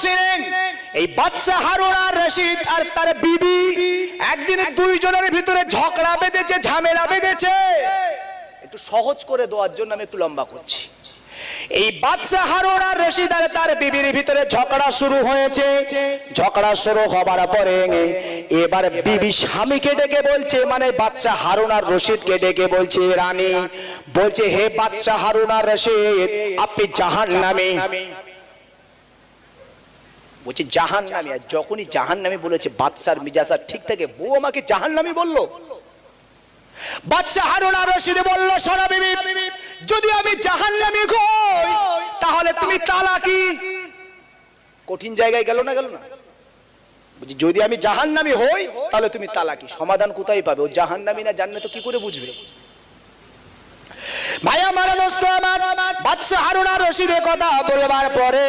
মুহসিনিন, এই বাদশা হারুন আর রশিদ আর তার বিবি একদিন দুইজনের ভিতরে ঝগড়া বেঁধেছে, ঝামেলা বেঁধেছে। একটু সহজ করে দেওয়ার জন্য আমি একটু লম্বা করছি। এই বাদশা হারুন আর রশিদ আর তার বিবির ভিতরে ঝগড়া শুরু হয়েছে। ঝগড়া শুরু হবার পরে এবার বিবি স্বামীকে ডেকে বলছে, মানে বাদশা হারুন আর রশিদকে ডেকে বলছে, রানী বলছে, হে বাদশা হারুন আর রশিদ, আপনি জাহান্নামী। বলছে জাহান্নামী। আর যখনই জাহান্নামী বলেছে বাদশার মিজাজ ঠিক থাকে, বউ আমাকে জাহান্নামী বললো। বাদশা হারুন আর রশিদ বলল, শোনো বিবি, যদি আমি জাহান্নামী হই তাহলে তুমি তালাকি। কঠিন জায়গায় গেল না, গেল না? বুঝি যদি আমি জাহান্নামী হই তাহলে তুমি তালাকি। সমাধান কোথায় পাবে? ও জাহান্নামী না জান্নাত কি করে বুঝবে? ভাই আমার, দোস্ত আমার, বাদশা হারুন আর রশিদের কথা বলবার পরে